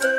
Hello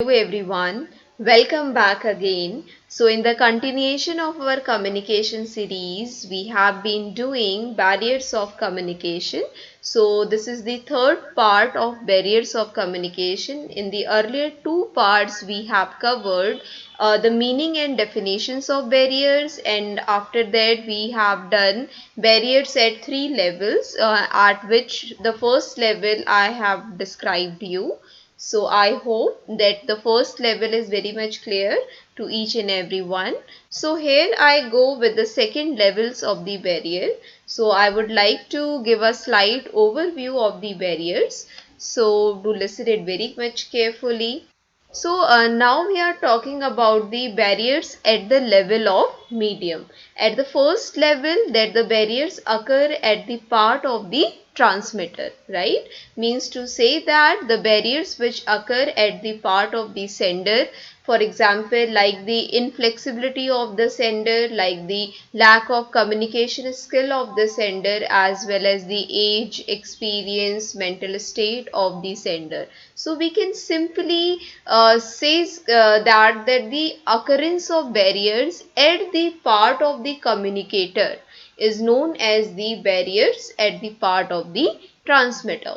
everyone, welcome back again. So, in the continuation of our communication series, we have been doing barriers of communication. So, this is the third part of barriers of communication. In the earlier two parts, we have covered the meaning and definitions of barriers, and after that, we have done barriers at three levels, at which the first level I have described you. So I hope that the first level is very much clear to each and every one. So here I go with the second levels of the barrier. So I would like to give a slight overview of the barriers. So do listen it very much carefully. So now we are talking about the barriers at the level of medium. At the first level, that the barriers occur at the part of the transmitter, right? Means to say that the barriers which occur at the part of the sender, for example, like the inflexibility of the sender, like the lack of communication skill of the sender, as well as the age, experience, mental state of the sender. So we can simply say that the occurrence of barriers at the part of the communicator is known as the barriers at the part of the transmitter.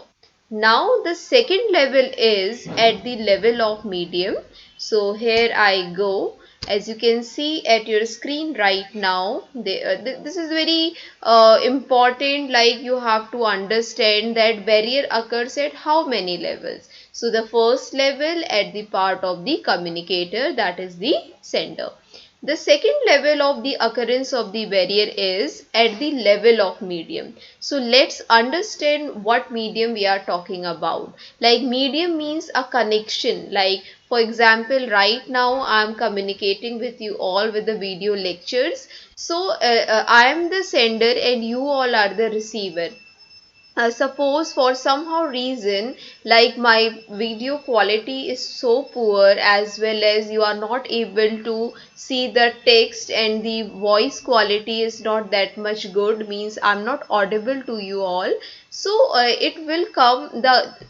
Now the second level is at the level of medium. So here I go. As you can see at your screen right now, this is very important. Like, you have to understand that barrier occurs at how many levels. So the first level at the part of the communicator, that is the sender. The second level of the occurrence of the barrier is at the level of medium. So let's understand what medium we are talking about. Like, medium means a connection. Like, for example, right now I am communicating with you all with the video lectures. So I am the sender and you all are the receiver. Suppose for somehow reason, like my video quality is so poor, as well as you are not able to see the text, and the voice quality is not that much good, means I'm not audible to you all. So it will come,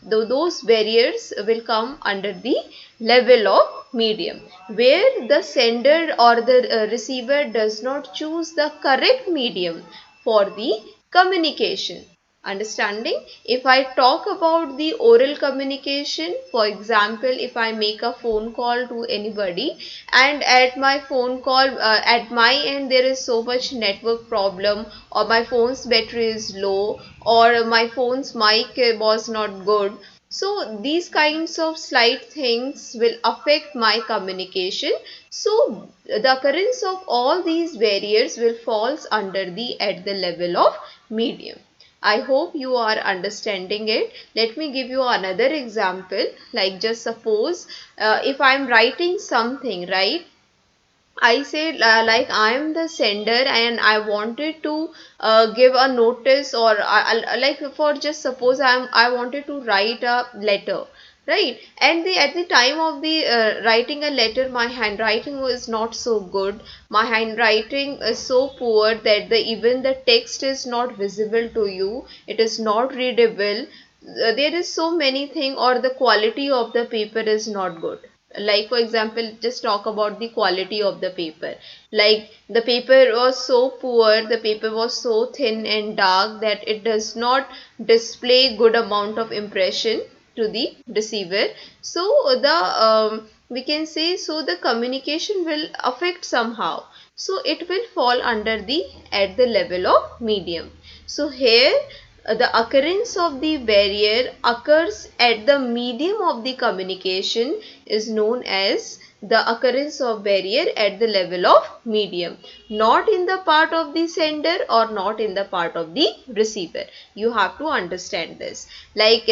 those barriers will come under the level of medium, where the sender or the receiver does not choose the correct medium for the communication. Understanding? If I talk about the oral communication, for example, if I make a phone call to anybody, and at my phone call, at my end there is so much network problem, or my phone's battery is low, or my phone's mic was not good, so these kinds of slight things will affect my communication. So the occurrence of all these barriers will falls under the at the level of medium. I hope you are understanding it. Let me give you another example. Like, just suppose if I am writing something, right? I said, like, I am the sender and I wanted to give a notice, or like, for just suppose I wanted to write a letter, right? And at the time of the writing a letter, my handwriting was not so good. My handwriting is so poor that even the text is not visible to you. It is not readable. There is so many thing, or the quality of the paper is not good. Like, for example, just talk about the quality of the paper. Like, the paper was so poor, the paper was so thin and dark that it does not display good amount of impression to the receiver. So the we can say, so the communication will affect somehow. So it will fall under the at the level of medium. So here the occurrence of the barrier occurs at the medium of the communication is known as the occurrence of barrier at the level of medium, not in the part of the sender or not in the part of the receiver. You have to understand this. Like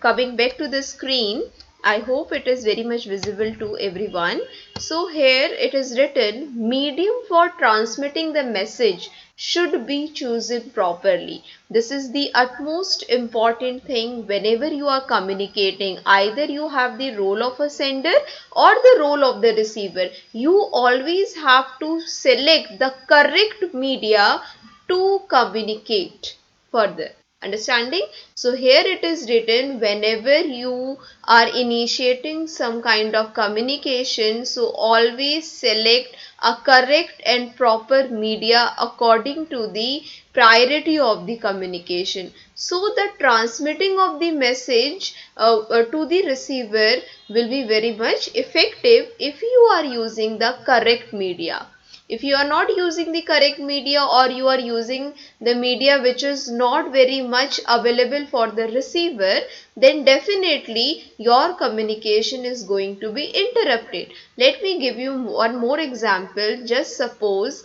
coming back to the screen, I hope it is very much visible to everyone. So here it is written, medium for transmitting the message should be chosen properly. This is the utmost important thing whenever you are communicating. Either you have the role of a sender or the role of the receiver. You always have to select the correct media to communicate further. Understanding? So here it is written, whenever you are initiating some kind of communication, so always select a correct and proper media according to the priority of the communication. So the transmitting of the message to the receiver will be very much effective if you are using the correct media. If you are not using the correct media, or you are using the media which is not very much available for the receiver, then definitely your communication is going to be interrupted. Let me give you one more example. Just suppose,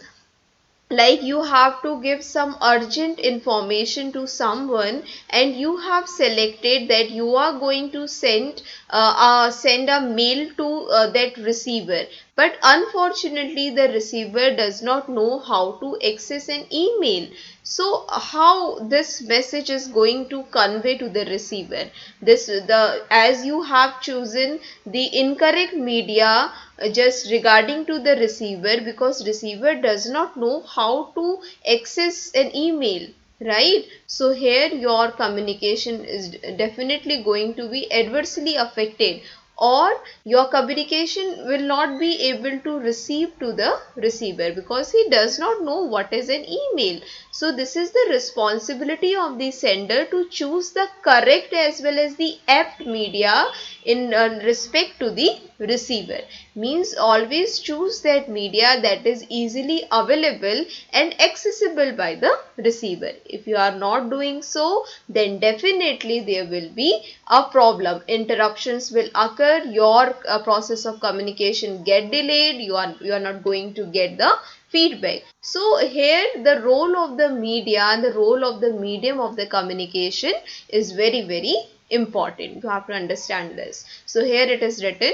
like, you have to give some urgent information to someone, and you have selected that you are going to send a mail to that receiver, but unfortunately the receiver does not know how to access an email. So how this message is going to convey to the receiver? This the As you have chosen the incorrect media just regarding to the receiver, because receiver does not know how to access an email, right? So here your communication is definitely going to be adversely affected, or your communication will not be able to receive to the receiver because he does not know what is an email. So this is the responsibility of the sender to choose the correct as well as the apt media in respect to the receiver. Means always choose that media that is easily available and accessible by the receiver. If you are not doing so, then definitely there will be a problem. Interruptions will occur, your process of communication get delayed, you are not going to get the feedback. So here the role of the media and the role of the medium of the communication is very important. You have to understand this. So here it is written,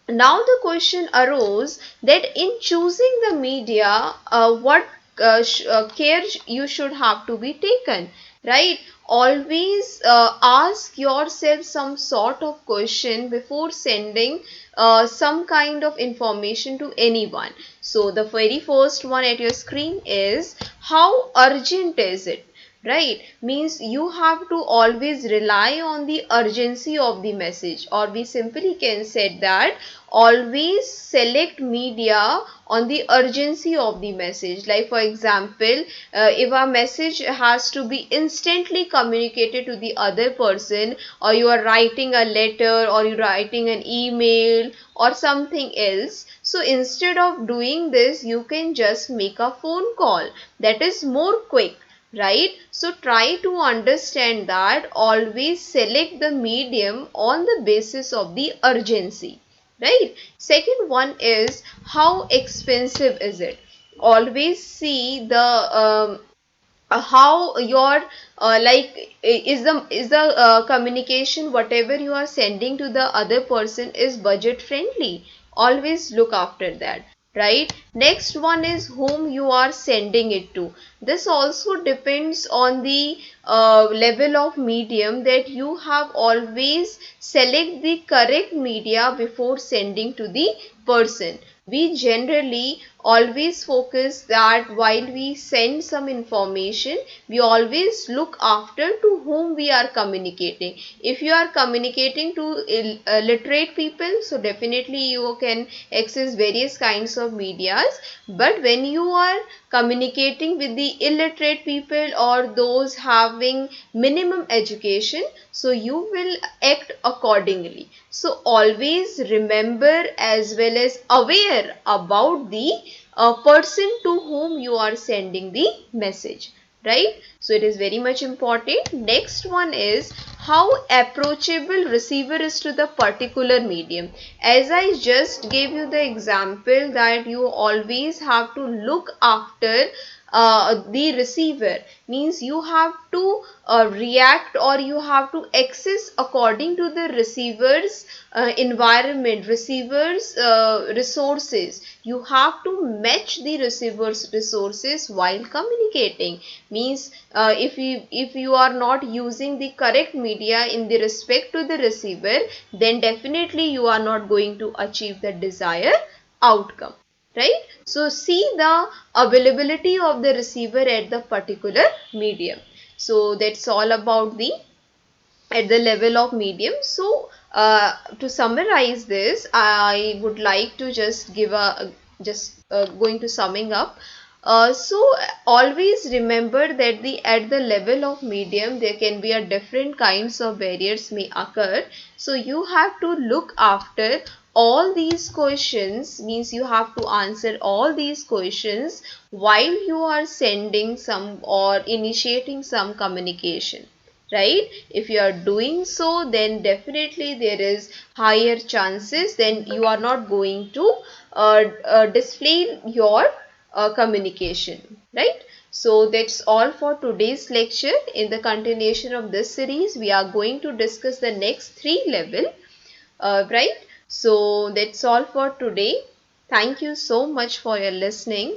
now the question arose that in choosing the media, what care you should have to be taken, right? Always ask yourself some sort of question before sending some kind of information to anyone. So the very first one at your screen is, how urgent is it? Right? Means you have to always rely on the urgency of the message, or we simply can say that always select media on the urgency of the message. Like for example, if a message has to be instantly communicated to the other person, or you are writing a letter, or you're writing an email or something else, so instead of doing this, you can just make a phone call. That is more quick, right? So try to understand that always select the medium on the basis of the urgency, right? Second one is, how expensive is it? Always see the how your is the communication whatever you are sending to the other person is budget friendly. Always look after that, right? Next one is, whom you are sending it to. This also depends on the level of medium, that you have always select the correct media before sending to the person. We generally always focus that while we send some information, we always look after to whom we are communicating. If you are communicating to literate people, so definitely you can access various kinds of medias. But when you are communicating with the illiterate people or those having minimum education, so you will act accordingly. So always remember as well as aware about the person to whom you are sending the message, right? So it is very much important. Next one is, how approachable receiver is to the particular medium. As I just gave you the example that you always have to look after the receiver, means you have to react, or you have to access according to the receiver's environment, receiver's resources. You have to match the receiver's resources while communicating. Means if you are not using the correct media in the respect to the receiver, then definitely you are not going to achieve the desired outcome, right? So see the availability of the receiver at the particular medium. So that's all about the at the level of medium. So to summarize this, I would like to just give a just going to summing up. So always remember that the at the level of medium there can be a different kinds of barriers may occur. So you have to look after all these questions, means you have to answer all these questions while you are sending some or initiating some communication, right? If you are doing so, then definitely there is higher chances, then you are not going to display your communication, right? So that's all for today's lecture. In the continuation of this series, we are going to discuss the next three level, right? So that's all for today. Thank you so much for your listening.